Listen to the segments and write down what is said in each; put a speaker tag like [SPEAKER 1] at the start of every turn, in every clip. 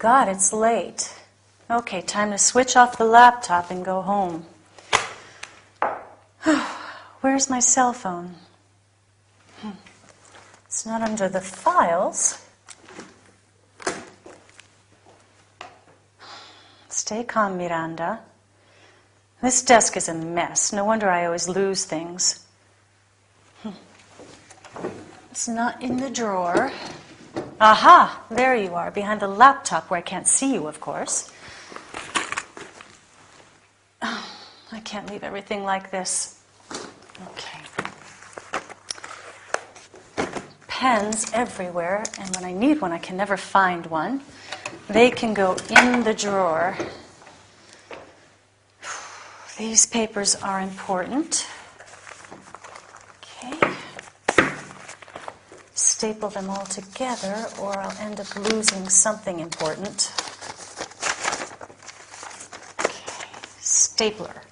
[SPEAKER 1] God, it's late. Okay, time to switch off the laptop and go home. Where's my cell phone? It's not under the files. Stay calm, Miranda. This desk is a mess. No wonder I always lose things. It's not in the drawer. Aha! There you are, behind the laptop where I can't see you, of course. Oh, I can't leave everything like this. Okay. Pens everywhere, and when I need one, I can never find one. They can go in the drawer. These papers are important. Okay. Staple them all together, or I'll end up losing something important. Okay. Stapler.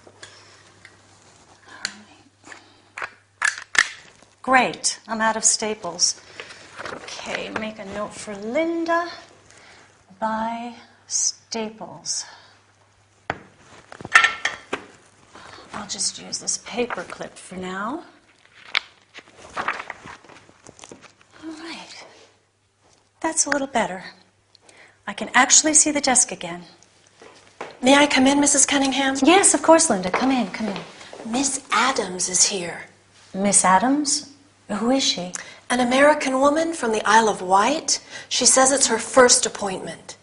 [SPEAKER 1] All right. Great. I'm out of staples. Okay, make a note for Linda. Buy staples. I'll just use this paper clip for now. All right. That's a little better. I can actually see the desk again.
[SPEAKER 2] May I come in, Mrs. Cunningham?
[SPEAKER 1] Yes, of course, Linda. Come in, come in.
[SPEAKER 2] Miss Adams is here.
[SPEAKER 1] Miss Adams? Who is she?
[SPEAKER 2] An American woman from the Isle of Wight. She says it's her first appointment.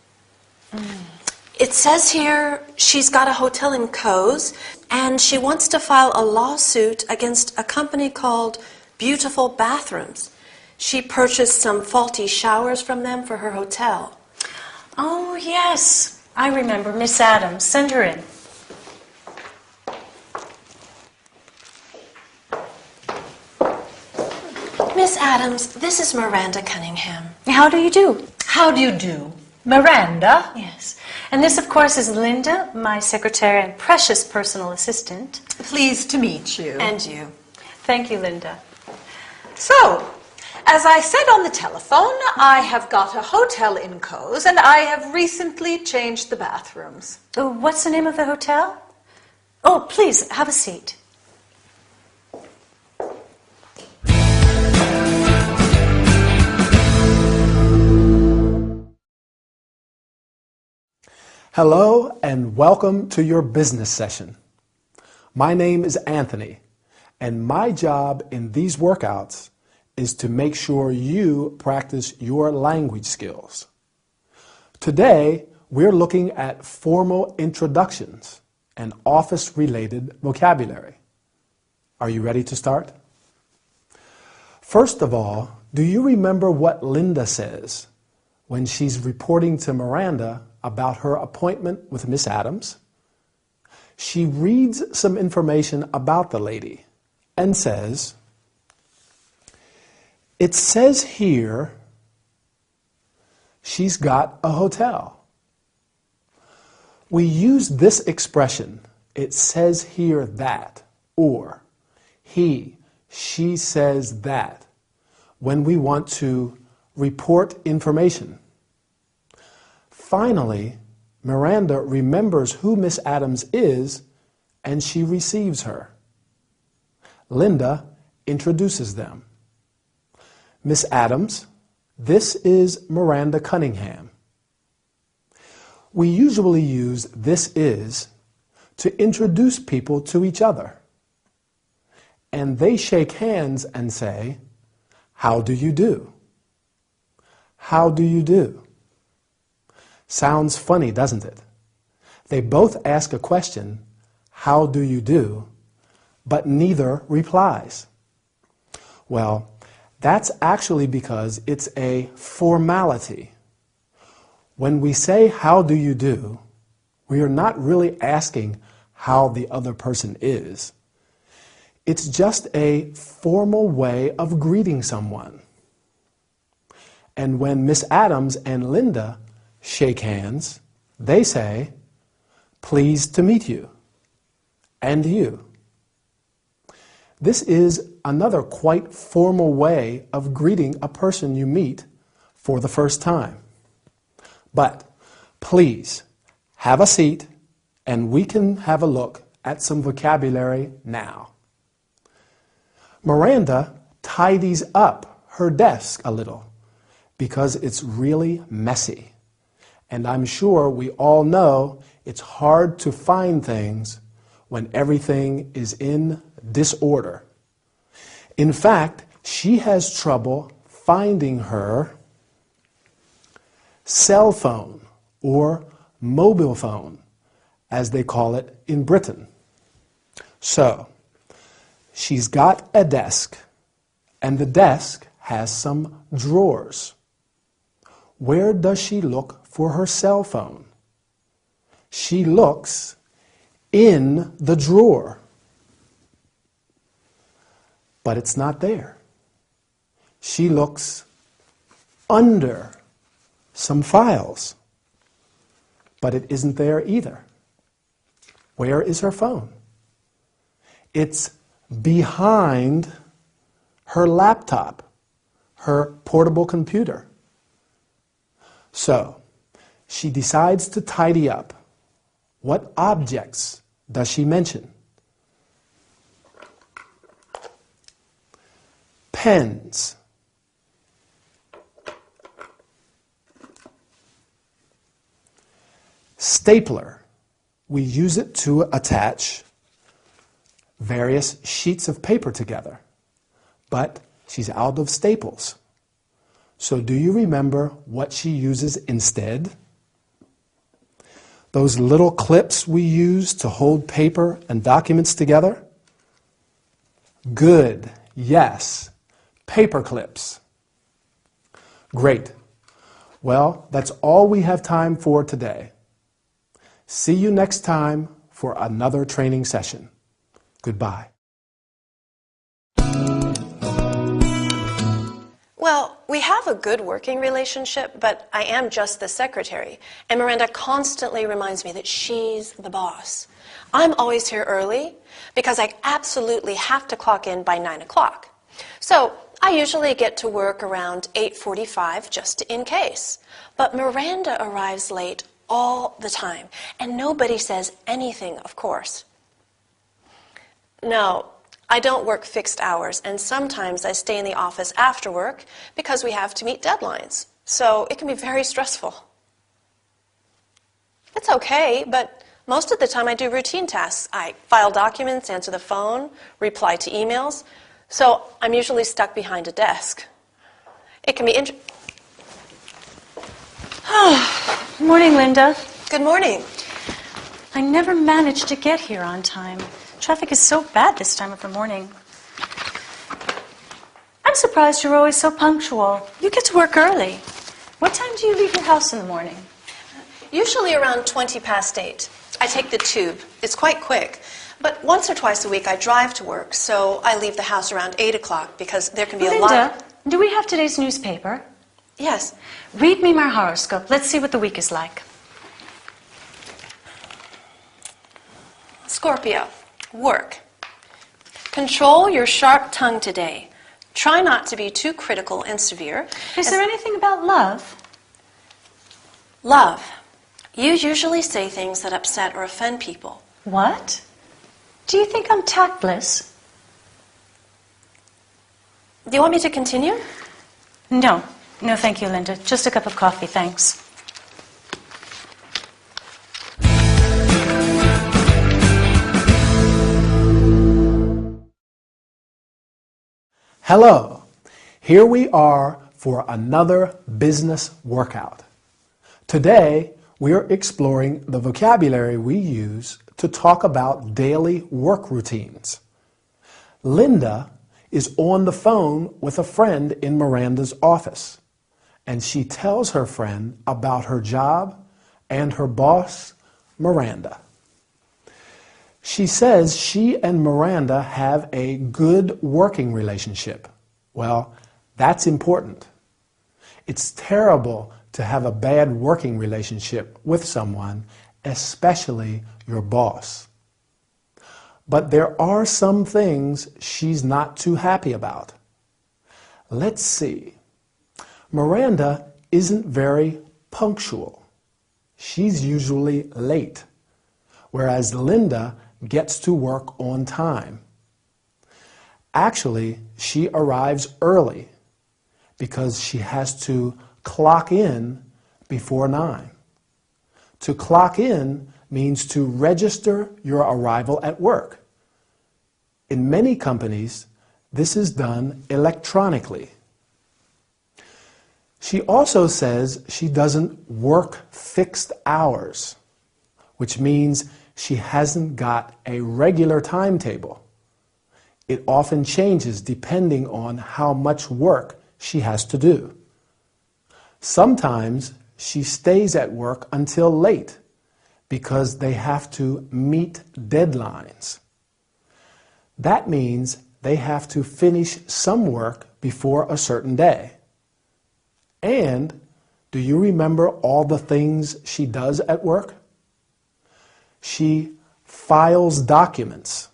[SPEAKER 2] It says here she's got a hotel in Cowes, and she wants to file a lawsuit against a company called Beautiful Bathrooms. She purchased some faulty showers from them for her hotel.
[SPEAKER 1] Oh, yes. I remember Miss Adams. Send her in.
[SPEAKER 2] Miss Adams, this is Miranda Cunningham.
[SPEAKER 1] How do you do?
[SPEAKER 3] How do you do? Miranda?
[SPEAKER 1] Yes. And this, of course, is Linda, my secretary and precious personal assistant.
[SPEAKER 3] Pleased to meet you.
[SPEAKER 2] And you.
[SPEAKER 1] Thank you, Linda.
[SPEAKER 3] So, as I said on the telephone, I have got a hotel in Cowes, and I have recently changed the bathrooms.
[SPEAKER 1] Oh, what's the name of the hotel? Oh, please, have a seat.
[SPEAKER 4] Hello and welcome to your business session. My name is Anthony, and my job in these workouts is to make sure you practice your language skills. Today, we're looking at formal introductions and office-related vocabulary. Are you ready to start? First of all, do you remember what Linda says when she's reporting to Miranda about her appointment with Miss Adams? She reads some information about the lady and says, "It says here she's got a hotel." We use this expression, "it says here that," or "he, she says that," when we want to report information. Finally, Miranda remembers who Miss Adams is, and she receives her. Linda introduces them. Miss Adams, this is Miranda Cunningham. We usually use "this is" to introduce people to each other. And they shake hands and say, "How do you do?" How do you do? Sounds funny, doesn't it? They both ask a question, "How do you do?" but neither replies. Well, that's actually because it's a formality. When we say "how do you do," we are not really asking how the other person is. It's just a formal way of greeting someone. And when Miss Adams and Linda shake hands, they say, "Pleased to meet you," and you. This is another quite formal way of greeting a person you meet for the first time. But Please have a seat and we can have a look at some vocabulary now. Miranda tidies up her desk a little because it's really messy. And I'm sure we all know it's hard to find things when everything is in disorder. In fact, she has trouble finding her cell phone or mobile phone, as they call it in Britain. So, she's got a desk, and the desk has some drawers. Where does she look for her cell phone? She looks in the drawer. But it's not there. She looks under some files. But it isn't there either. Where is her phone? It's behind her laptop, her portable computer. So, she decides to tidy up. What objects does she mention? Pens. Stapler. We use it to attach various sheets of paper together. But she's out of staples. So do you remember what she uses instead? Those little clips we use to hold paper and documents together? Good, yes, paper clips. Great. Well, that's all we have time for today. See you next time for another training session. Goodbye.
[SPEAKER 2] Well, we have a good working relationship, but I am just the secretary, and Miranda constantly reminds me that she's the boss. I'm always here early because I absolutely have to clock in by 9 o'clock. So I usually get to work around 8:45 just in case. But Miranda arrives late all the time, and nobody says anything, of course. No, I don't work fixed hours, and sometimes I stay in the office after work because we have to meet deadlines. So it can be very stressful. It's okay, but most of the time I do routine tasks. I file documents, answer the phone, reply to emails. So I'm usually stuck behind a desk. It can be
[SPEAKER 1] Morning, Linda.
[SPEAKER 2] Good morning.
[SPEAKER 1] I never managed to get here on time. Traffic is so bad this time of the morning. I'm surprised you're always so punctual. You get to work early. What time do you leave your house in the morning?
[SPEAKER 2] Usually around 20 past 8. I take the tube. It's quite quick. But once or twice a week I drive to work, so I leave the house around 8 o'clock because there can be a lot.
[SPEAKER 1] Linda, do we have today's newspaper?
[SPEAKER 2] Yes.
[SPEAKER 1] Read me my horoscope. Let's see what the week is like.
[SPEAKER 2] Scorpio. Work. Control your sharp tongue today. Try not to be too critical and severe.
[SPEAKER 1] Is there anything about love?
[SPEAKER 2] Love. You usually say things that upset or offend people.
[SPEAKER 1] What? Do you think I'm tactless?
[SPEAKER 2] Do you want me to continue?
[SPEAKER 1] No. No, thank you, Linda. Just a cup of coffee, thanks.
[SPEAKER 4] Hello. Here we are for another business workout. Today, we are exploring the vocabulary we use to talk about daily work routines. Linda is on the phone with a friend in Miranda's office, and she tells her friend about her job and her boss, Miranda. She says she and Miranda have a good working relationship. Well, that's important. It's terrible to have a bad working relationship with someone, especially your boss. But there are some things she's not too happy about. Let's see. Miranda isn't very punctual. she's usually late, whereas Linda gets to work on time. Actually, she arrives early because she has to clock in before 9. To clock in means to register your arrival at work. In many companies, this is done electronically. She also says she doesn't work fixed hours, which means she hasn't got a regular timetable. It often changes depending on how much work she has to do. Sometimes she stays at work until late because they have to meet deadlines. That means they have to finish some work before a certain day. And do you remember all the things she does at work? She files documents.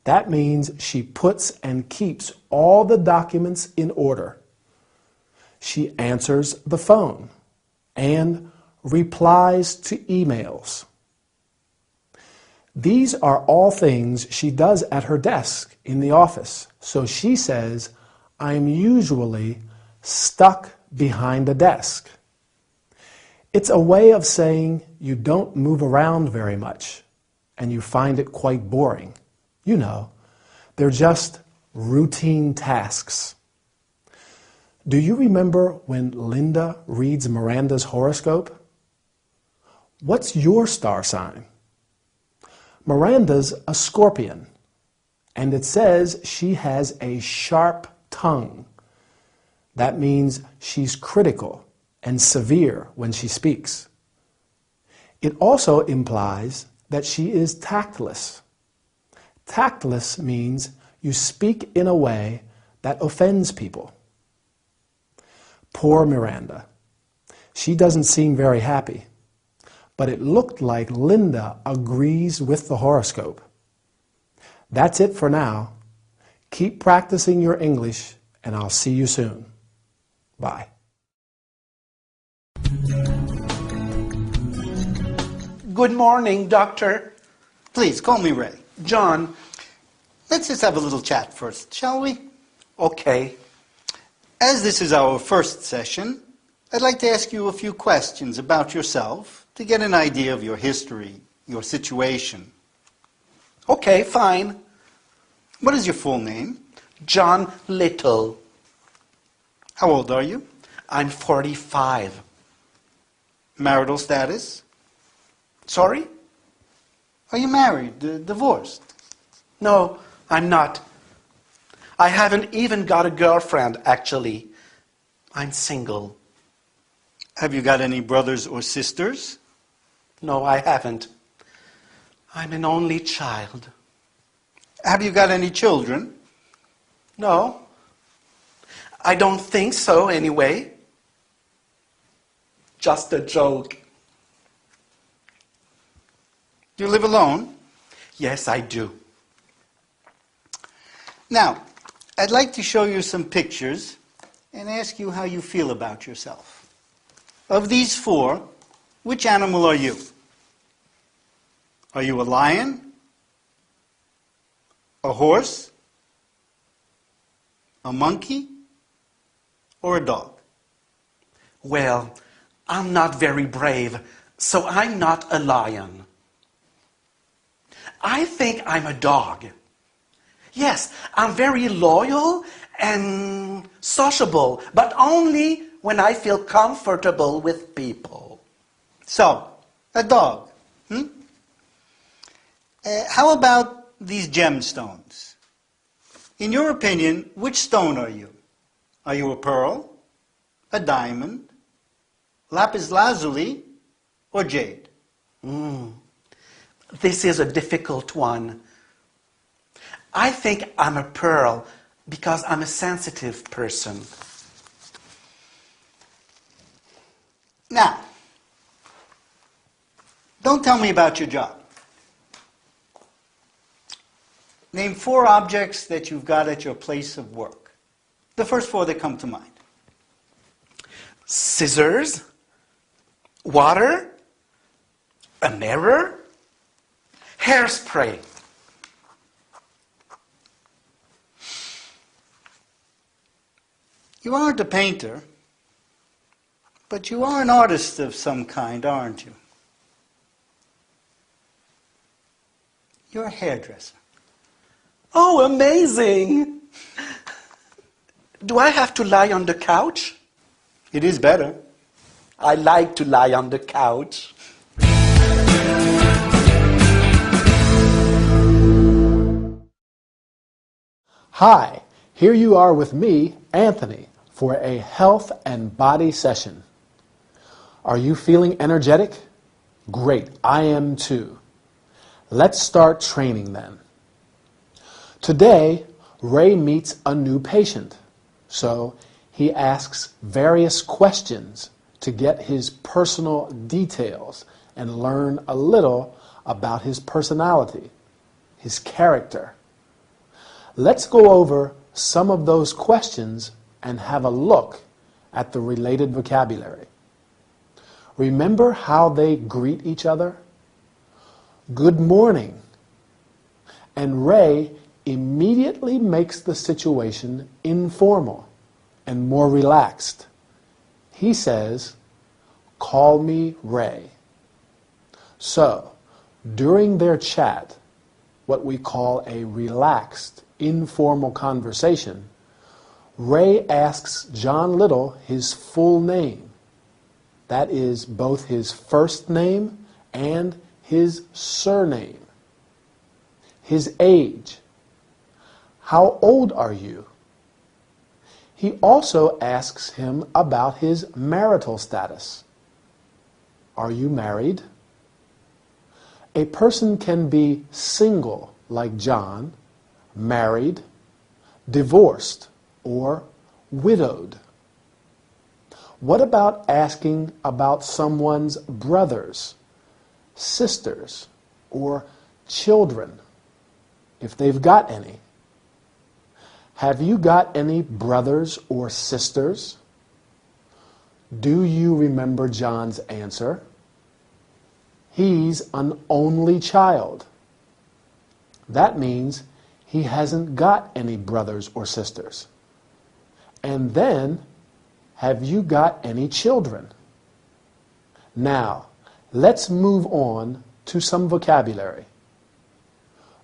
[SPEAKER 4] That means she puts and keeps all the documents in order. She answers the phone and replies to emails. These are all things she does at her desk in the office. So she says, I'm usually stuck behind a desk. It's a way of saying you don't move around very much and you find it quite boring. You know, they're just routine tasks. Do you remember when Linda reads Miranda's horoscope? What's your star sign? Miranda's a Scorpion, and it says she has a sharp tongue. That means she's critical and severe when she speaks. It also implies that she is tactless. Tactless means you speak in a way that offends people. Poor Miranda. She doesn't seem very happy, but it looked like Linda agrees with the horoscope. That's it for now. Keep practicing your English, and I'll see you soon. Bye.
[SPEAKER 5] Good morning, Doctor.
[SPEAKER 6] Please, call me Ray.
[SPEAKER 5] John.
[SPEAKER 6] Let's just have a little chat first, shall we?
[SPEAKER 5] Okay.
[SPEAKER 6] As this is our first session, I'd like to ask you a few questions about yourself to get an idea of your history, your situation.
[SPEAKER 5] Okay, fine.
[SPEAKER 6] What is your full name?
[SPEAKER 5] John Little.
[SPEAKER 6] How old are you?
[SPEAKER 5] I'm 45.
[SPEAKER 6] Marital status?
[SPEAKER 5] Sorry?
[SPEAKER 6] Are you married, divorced?
[SPEAKER 5] No, I'm not. I haven't even got a girlfriend, actually. I'm single.
[SPEAKER 6] Have you got any brothers or sisters?
[SPEAKER 5] No, I haven't. I'm an only child.
[SPEAKER 6] Have you got any children?
[SPEAKER 5] No. I don't think so, anyway. Just a joke.
[SPEAKER 6] Do you live alone?
[SPEAKER 5] Yes, I do.
[SPEAKER 6] Now, I'd like to show you some pictures and ask you how you feel about yourself. Of these four, which animal are you? Are you a lion? A horse? A monkey? Or a dog?
[SPEAKER 5] Well, I'm not very brave, so I'm not a lion. I think I'm a dog. Yes, I'm very loyal and sociable, but only when I feel comfortable with people.
[SPEAKER 6] So, a dog. How about these gemstones? In your opinion, which stone are you? Are you a pearl, a diamond, lapis lazuli, or jade?
[SPEAKER 5] This is a difficult one. I think I'm a pearl because I'm a sensitive person.
[SPEAKER 6] Now, don't tell me about your job. Name 4 objects that you've got at your place of work. The first 4 that come to mind.
[SPEAKER 5] Scissors, water, A mirror? Hairspray.
[SPEAKER 6] You aren't a painter, but you are an artist of some kind, aren't you? You're a hairdresser.
[SPEAKER 5] Oh, amazing! Do I have to lie on the couch?
[SPEAKER 6] It is better.
[SPEAKER 5] I like to lie on the couch.
[SPEAKER 4] Hi, here you are with me, Anthony, for a health and body session. Are you feeling energetic? Great, I am too. Let's start training then. Today, Ray meets a new patient, so he asks various questions to get his personal details and learn a little about his personality, his character. Let's go over some of those questions and have a look at the related vocabulary. Remember how they greet each other? Good morning. And Ray immediately makes the situation informal and more relaxed. He says, "Call me Ray." So, during their chat, what we call a relaxed, informal conversation, Ray asks John Little his full name. That is both his first name and his surname. His age. How old are you? He also asks him about his marital status. Are you married? A person can be single, like John, married, divorced, or widowed. What about asking about someone's brothers, sisters, or children, if they've got any? Have you got any brothers or sisters? Do you remember John's answer? He's an only child. That means he hasn't got any brothers or sisters. And then, have you got any children? Now, let's move on to some vocabulary.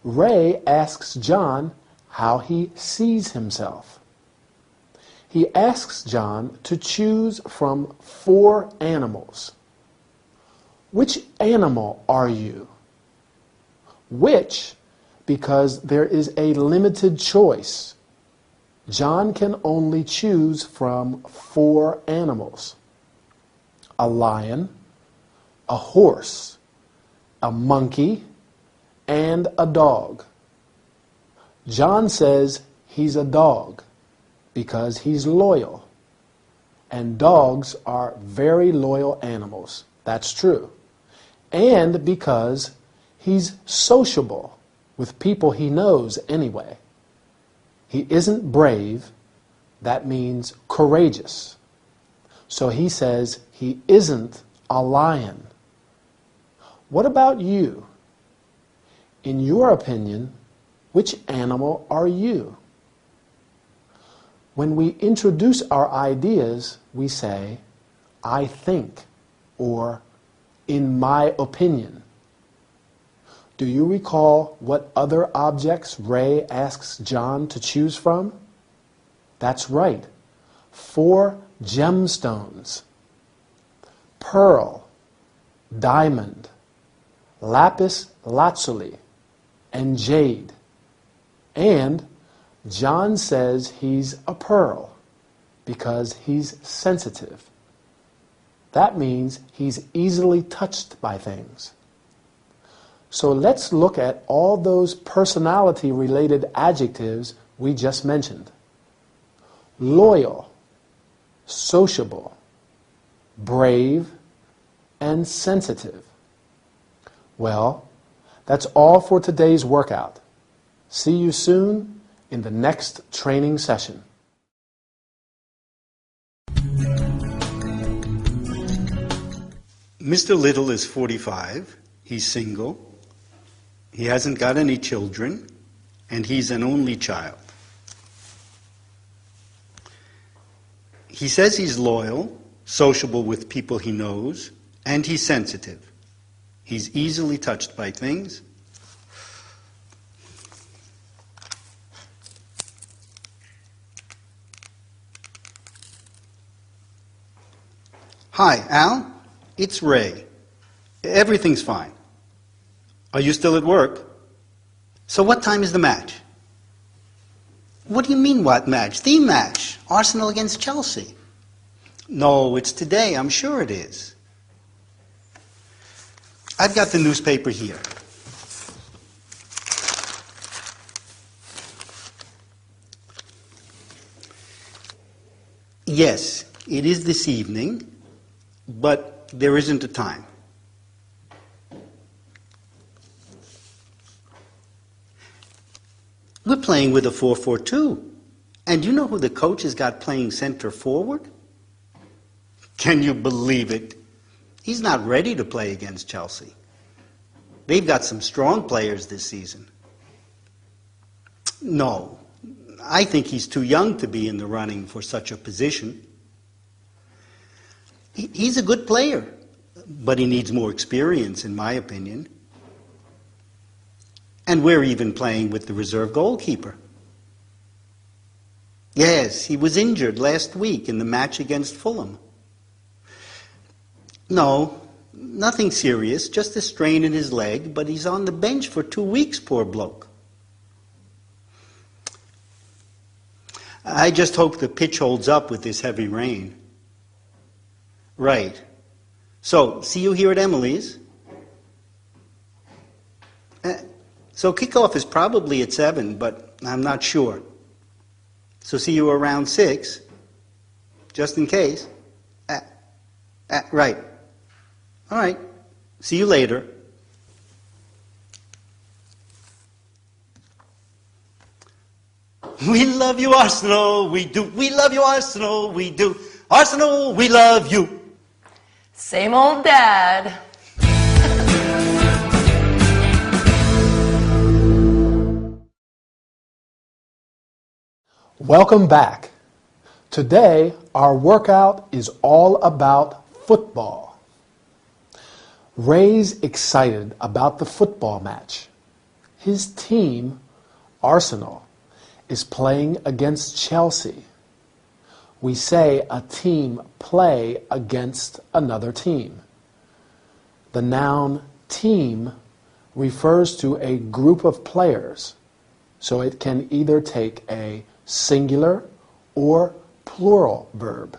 [SPEAKER 4] Ray asks John how he sees himself. He asks John to choose from 4 animals. Which animal are you? Which, because there is a limited choice. John can only choose from 4 animals: a lion, a horse, a monkey, and a dog. John says he's a dog because he's loyal. And dogs are very loyal animals. That's true. And because he's sociable with people he knows anyway. He isn't brave. That means courageous. So he says he isn't a lion. What about you? In your opinion, which animal are you? When we introduce our ideas, we say, "I think," or "in my opinion." Do you recall what other objects Ray asks John to choose from? That's right, 4 gemstones: pearl, diamond, lapis lazuli, and jade. And John says he's a pearl because he's sensitive. That means he's easily touched by things. So let's look at all those personality-related adjectives we just mentioned. Loyal, sociable, brave, and sensitive. Well, that's all for today's workout. See you soon in the next training session.
[SPEAKER 6] Mr. Little is 45. He's single, he hasn't got any children, and he's an only child. He says he's loyal, sociable with people he knows, and he's sensitive. He's easily touched by things. Hi, Al. It's Ray. Everything's fine. Are you still at work? So what time is the match? What do you mean, what match? The match. Arsenal against Chelsea. No, it's today. I'm sure it is. I've got the newspaper here. Yes, it is this evening, but there isn't a time. We're playing with a 4-4-2. And you know who the coach has got playing center forward? Can you believe it? He's not ready to play against Chelsea. They've got some strong players this season. No, I think he's too young to be in the running for such a position. He's a good player, but he needs more experience, in my opinion. And we're even playing with the reserve goalkeeper. Yes, he was injured last week in the match against Fulham. No, nothing serious, just a strain in his leg, but he's on the bench for 2 weeks, poor bloke. I just hope the pitch holds up with this heavy rain. Right. So, see you here at Emily's? So kickoff is probably at 7, but I'm not sure. So see you around 6, just in case. Right. All right. See you later. We love you, Arsenal, we do. We love you, Arsenal, we do. Arsenal, we love you.
[SPEAKER 1] Same old dad.
[SPEAKER 4] Welcome back. Today, our workout is all about football. Ray's excited about the football match. His team, Arsenal, is playing against Chelsea. We say a team play against another team. The noun team refers to a group of players, so it can either take a singular or plural verb.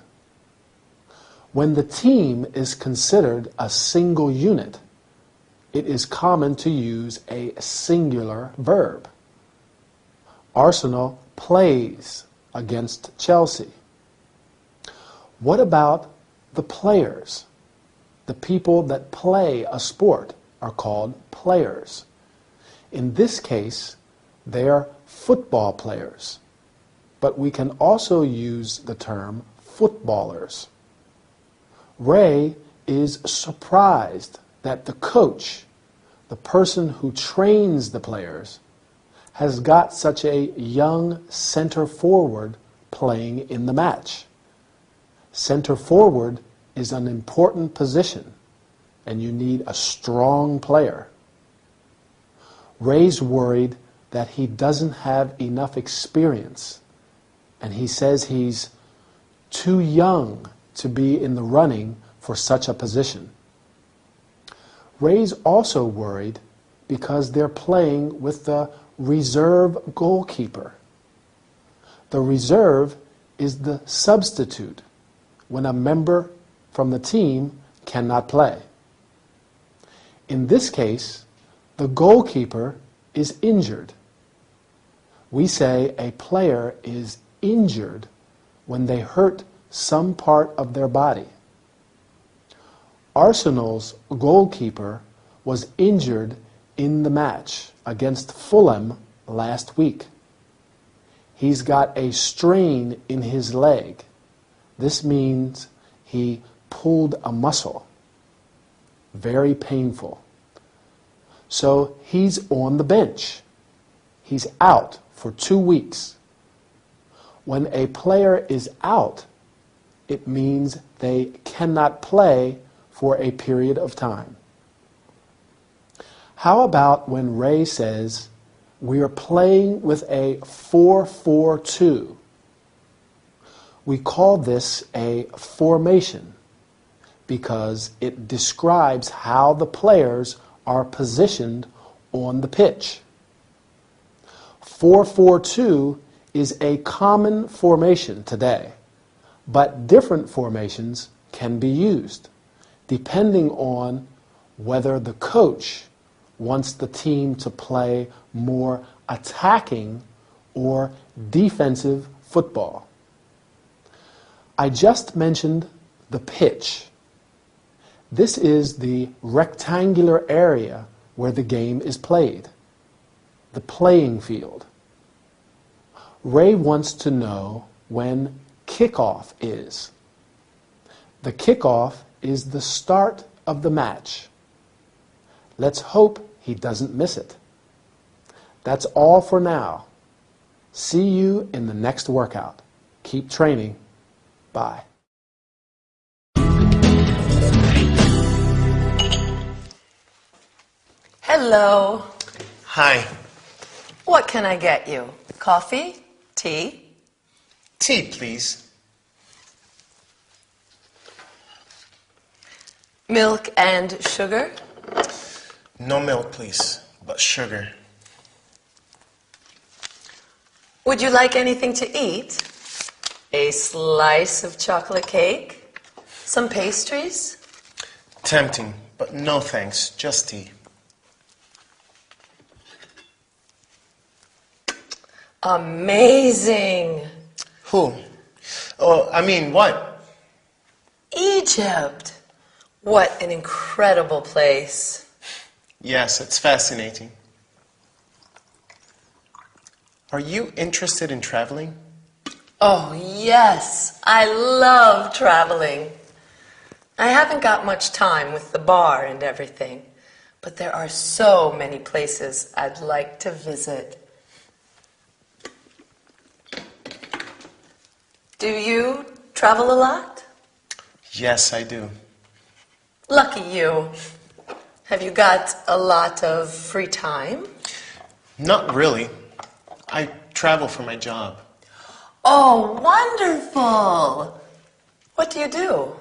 [SPEAKER 4] When the team is considered a single unit, it is common to use a singular verb. Arsenal plays against Chelsea. What about the players? The people that play a sport are called players. In this case, they are football players. But we can also use the term footballers. Ray is surprised that the coach, the person who trains the players, has got such a young center forward playing in the match. Center forward is an important position, and you need a strong player. Ray's worried that he doesn't have enough experience, and he says he's too young to be in the running for such a position. Ray's also worried because they're playing with the reserve goalkeeper. The reserve is the substitute when a member from the team cannot play. In this case, the goalkeeper is injured. We say a player is injured when they hurt some part of their body. Arsenal's goalkeeper was injured in the match against Fulham last week. He's got a strain in his leg. This means he pulled a muscle. Very painful. so he's on the bench. He's out for 2 weeks. When a player is out, it means they cannot play for a period of time. How about when Ray says, we are playing with a 4-4-2? We call this a formation because it describes how the players are positioned on the pitch. 4-4-2 is a common formation today, but different formations can be used depending on whether the coach wants the team to play more attacking or defensive football. I just mentioned the pitch. This is the rectangular area where the game is played, the playing field. Ray wants to know when kickoff is. The kickoff is the start of the match. Let's hope he doesn't miss it. That's all for now. See you in the next workout. Keep training. Bye.
[SPEAKER 2] Hello.
[SPEAKER 7] Hi.
[SPEAKER 2] What can I get you? Coffee? Tea?
[SPEAKER 7] Tea, please.
[SPEAKER 2] Milk and sugar?
[SPEAKER 7] No milk, please, but sugar.
[SPEAKER 2] Would you like anything to eat? A slice of chocolate cake? Some pastries?
[SPEAKER 7] Tempting, but no thanks, just tea.
[SPEAKER 2] Amazing!
[SPEAKER 7] Who? Oh, I mean, what?
[SPEAKER 2] Egypt! What an incredible place.
[SPEAKER 7] Yes, it's fascinating. Are you interested in traveling?
[SPEAKER 2] Oh, yes. I love traveling. I haven't got much time with the bar and everything, but there are so many places I'd like to visit. Do you travel a lot?
[SPEAKER 7] Yes, I do.
[SPEAKER 2] Lucky you. Have you got a lot of free time?
[SPEAKER 7] Not really. I travel for my job.
[SPEAKER 2] Oh, wonderful! What do you do?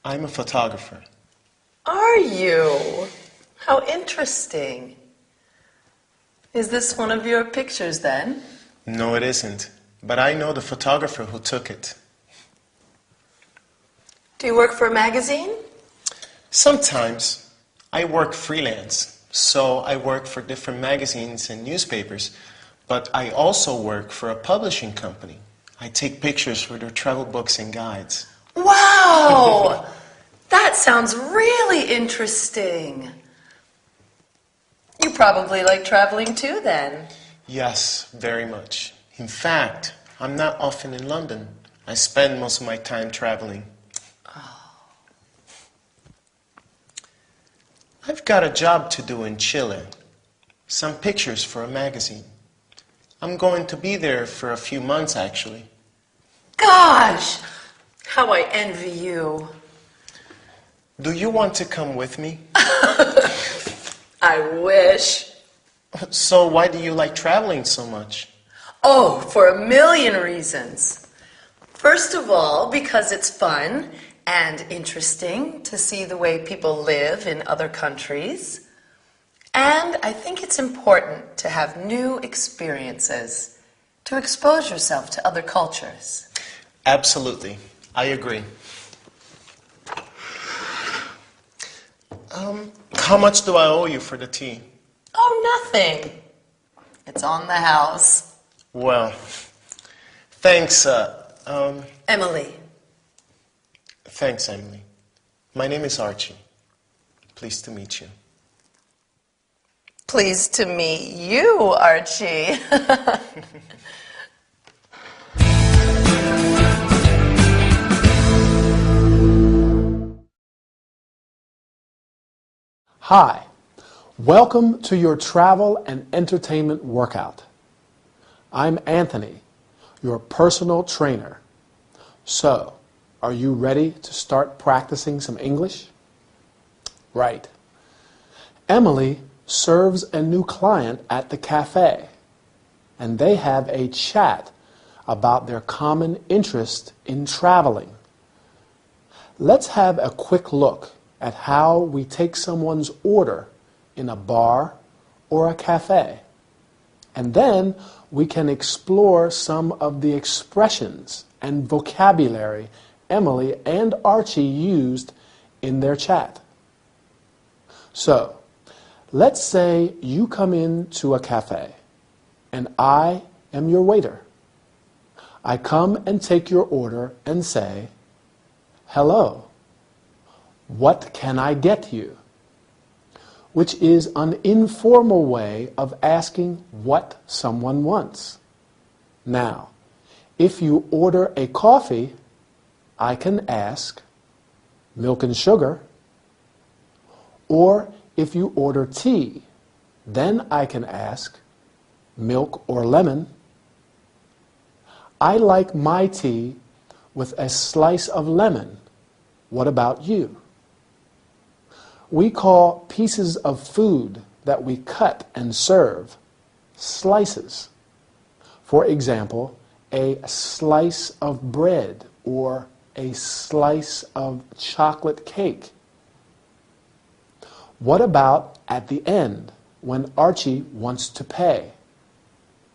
[SPEAKER 7] I'm a photographer.
[SPEAKER 2] Are you? How interesting. Is this one of your pictures then?
[SPEAKER 7] No, it isn't. But I know the photographer who took it.
[SPEAKER 2] Do you work for a magazine?
[SPEAKER 7] Sometimes. I work freelance, so I work for different magazines and newspapers. But I also work for a publishing company. I take pictures for their travel books and guides.
[SPEAKER 2] Wow! That sounds really interesting. You probably like traveling too then.
[SPEAKER 7] Yes, very much. In fact, I'm not often in London. I spend most of my time traveling. I've got a job to do in Chile. Some pictures for a magazine. I'm going to be there for a few months, actually.
[SPEAKER 2] Gosh! How I envy you.
[SPEAKER 7] Do you want to come with me?
[SPEAKER 2] I wish.
[SPEAKER 7] So why do you like traveling so much?
[SPEAKER 2] Oh, for a million reasons. First of all, because it's fun and interesting to see the way people live in other countries. And I think it's important to have new experiences, to expose yourself to other cultures.
[SPEAKER 7] Absolutely. I agree. How much do I owe you for the tea?
[SPEAKER 2] Oh, nothing. It's on the house.
[SPEAKER 7] Well, thanks,
[SPEAKER 2] Emily.
[SPEAKER 7] Thanks, Emily. My name is Archie. Pleased to meet you.
[SPEAKER 2] Pleased to meet you, Archie.
[SPEAKER 4] Hi, welcome to your travel and entertainment workout. I'm Anthony, your personal trainer. So, are you ready to start practicing some English? Right. Emily serves a new client at the cafe, and they have a chat about their common interest in traveling. Let's have a quick look at how we take someone's order in a bar or a cafe. And then we can explore some of the expressions and vocabulary Emily and Archie used in their chat. So, let's say you come into a cafe and I am your waiter. I come and take your order and say, "Hello, what can I get you?" Which is an informal way of asking what someone wants. Now, if you order a coffee, I can ask, "Milk and sugar?" Or if you order tea, then I can ask, "Milk or lemon?" I like my tea with a slice of lemon. What about you? We call pieces of food that we cut and serve slices. For example, a slice of bread or a slice of chocolate cake. What about at the end when Archie wants to pay?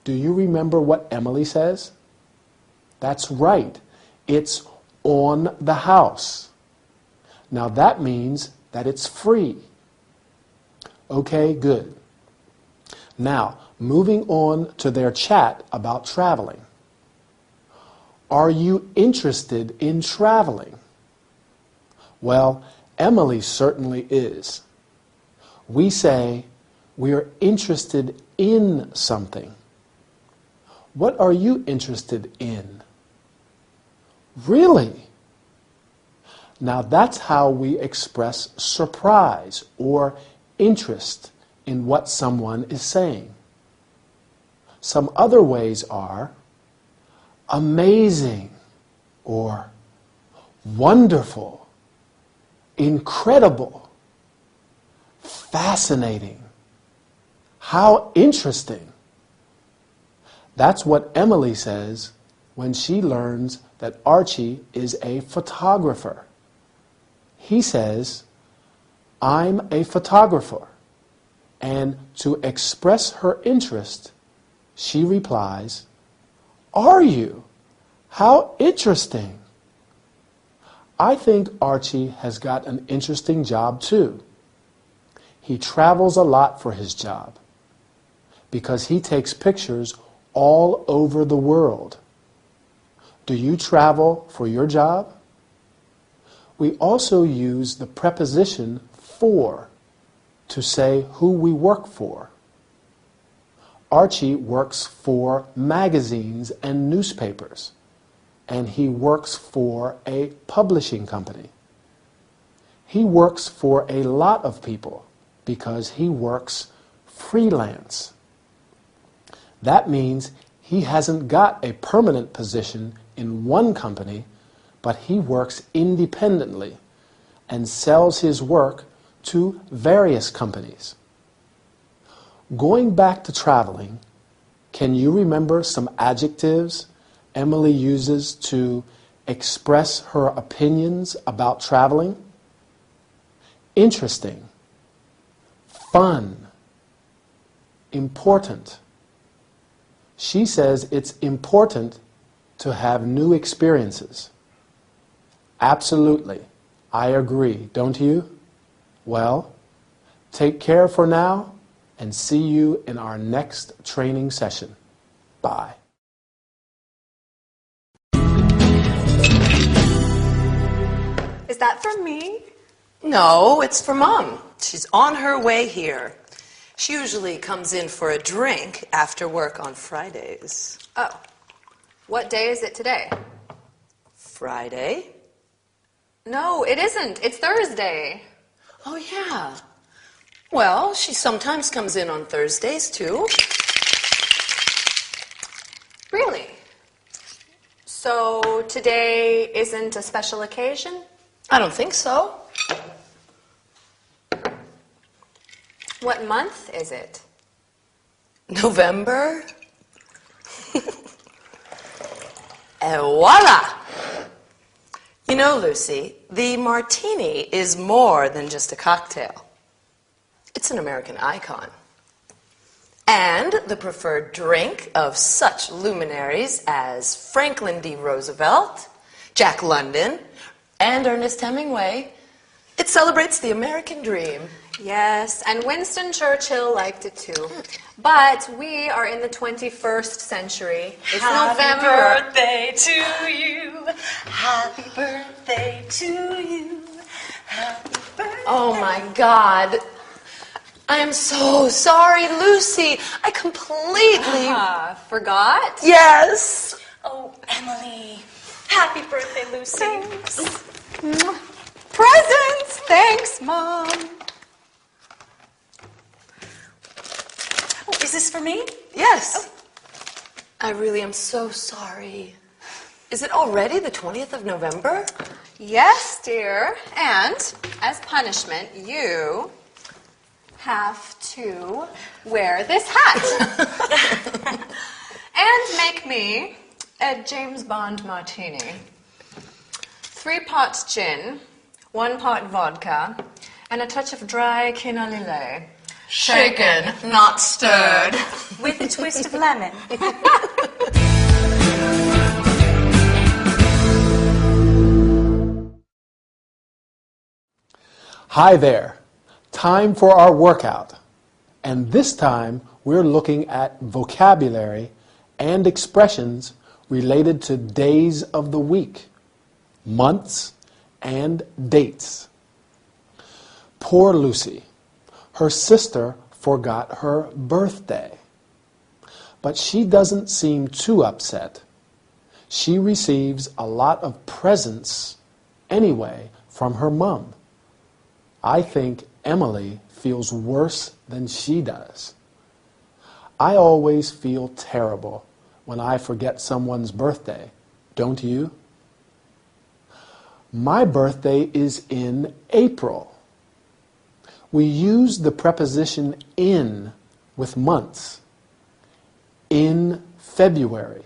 [SPEAKER 4] Do you remember what Emily says? That's right. It's on the house. Now that means that it's free. Okay, good. Now, moving on to their chat about traveling. Are you interested in traveling? Well, Emily certainly is. We say we're interested in something. What are you interested in? Really? Now that's how we express surprise or interest in what someone is saying. Some other ways are amazing or wonderful, incredible, fascinating, how interesting. That's what Emily says when she learns that Archie is a photographer. He says, "I'm a photographer." And to express her interest, she replies, "Are you? How interesting." I think Archie has got an interesting job too. He travels a lot for his job because he takes pictures all over the world. Do you travel for your job? We also use the preposition for to say who we work for. Archie works for magazines and newspapers, and he works for a publishing company. He works for a lot of people because he works freelance. That means he hasn't got a permanent position in one company, but he works independently and sells his work to various companies. Going back to traveling, can you remember some adjectives Emily uses to express her opinions about traveling? Interesting, fun, important. She says it's important to have new experiences. Absolutely. I agree, don't you? Well, take care for now and see you in our next training session. Bye.
[SPEAKER 8] Is that for me?
[SPEAKER 2] No, it's for Mom. She's on her way here. She usually comes in for a drink after work on Fridays.
[SPEAKER 8] Oh. What day is it today?
[SPEAKER 2] Friday?
[SPEAKER 8] No, it isn't. It's Thursday.
[SPEAKER 2] Oh, yeah. Well, she sometimes comes in on Thursdays, too.
[SPEAKER 8] Really? So today isn't a special occasion?
[SPEAKER 2] I don't think so.
[SPEAKER 8] What month is it?
[SPEAKER 2] November? Et voila! You know, Lucy, the martini is more than just a cocktail. It's an American icon. And the preferred drink of such luminaries as Franklin D. Roosevelt, Jack London, and Ernest Hemingway. It celebrates the American dream.
[SPEAKER 8] Yes, and Winston Churchill liked it too. But we are in the 21st century. It's November.
[SPEAKER 1] Happy birthday to you. Happy birthday to you. Happy birthday.
[SPEAKER 2] Oh my God. I am so sorry, Lucy. I completely...
[SPEAKER 8] Forgot?
[SPEAKER 2] Yes.
[SPEAKER 1] Oh, Emily. Happy birthday, Lucy.
[SPEAKER 8] Presents! Thanks, Mom.
[SPEAKER 1] Oh, is this for me?
[SPEAKER 2] Yes. I really am so sorry. Is it already the 20th of November?
[SPEAKER 8] Yes, dear. And as punishment, you have to wear this hat. And make me a James Bond martini. 3 pots gin, 1 pot vodka, and a touch of dry quinoa lillet.
[SPEAKER 2] Shaken, not stirred.
[SPEAKER 1] With a twist of lemon.
[SPEAKER 4] Hi there. Time for our workout. And this time we're looking at vocabulary and expressions related to days of the week, months, and dates. Poor Lucy. Her sister forgot her birthday. But she doesn't seem too upset. She receives a lot of presents anyway from her mom. I think Emily feels worse than she does. I always feel terrible when I forget someone's birthday, don't you? My birthday is in April. We use the preposition in with months. In February.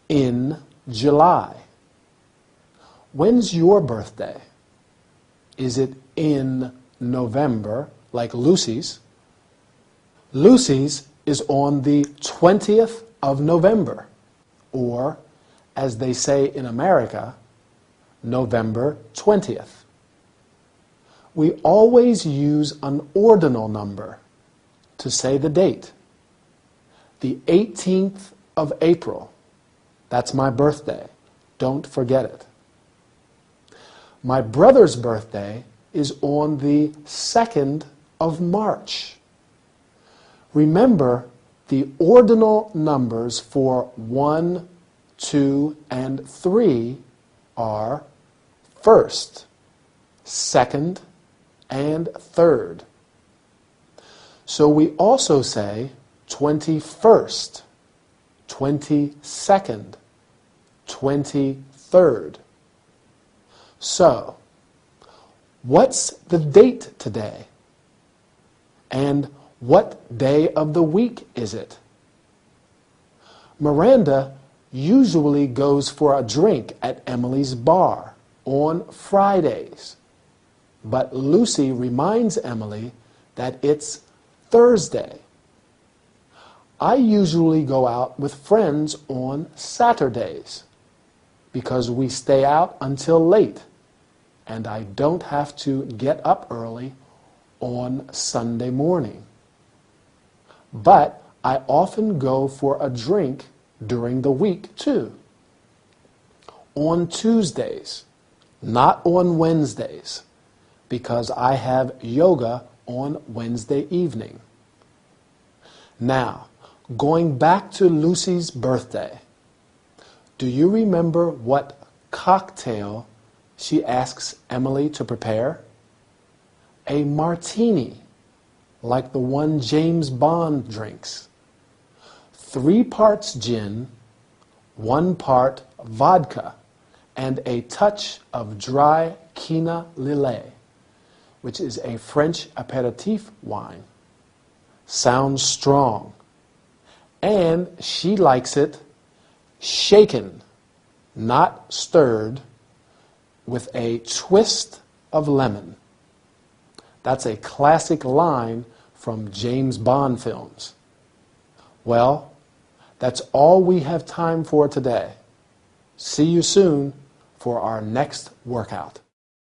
[SPEAKER 4] In July. When's your birthday? Is it in November, like Lucy's? Lucy's is on the 20th of November, or, as they say in America, November 20th. We always use an ordinal number to say the date. The 18th of April. That's my birthday. Don't forget it. My brother's birthday is on the 2nd of March. Remember, the ordinal numbers for 1, 2, and 3 are 1st, 2nd, and 3rd. So we also say 21st, 22nd, 23rd. So, what's the date today? And what day of the week is it? Miranda usually goes for a drink at Emily's bar on Fridays. But Lucy reminds Emily that it's Thursday. I usually go out with friends on Saturdays because we stay out until late and I don't have to get up early on Sunday morning. But I often go for a drink during the week too. On Tuesdays, not on Wednesdays, because I have yoga on Wednesday evening. Now, going back to Lucy's birthday, do you remember what cocktail she asks Emily to prepare? A martini. like the one James Bond drinks. 3 parts gin, 1 part vodka, and a touch of dry Quina Lillet, which is a French aperitif wine. Sounds strong. And she likes it shaken, not stirred, with a twist of lemon. That's a classic line from James Bond films. Well, that's all we have time for today. See you soon for our next workout.